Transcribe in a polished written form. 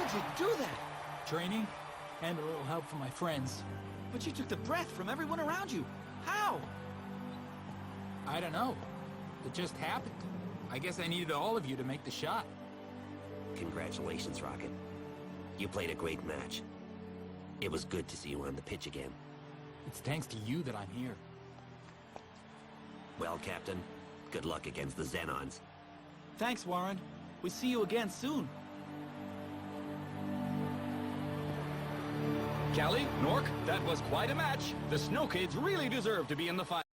How'd you do that? Training, and a little help from my friends. But you took the breath from everyone around you. How? I don't know. It just happened. I guess I needed all of you to make the shot. Congratulations, Rocket. You played a great match. It was good to see you on the pitch again. It's thanks to you that I'm here. Well, Captain, good luck against the Xenons. Thanks, Warren. We see you again soon. Callie, Nork, that was quite a match. The Snowkids really deserve to be in the final.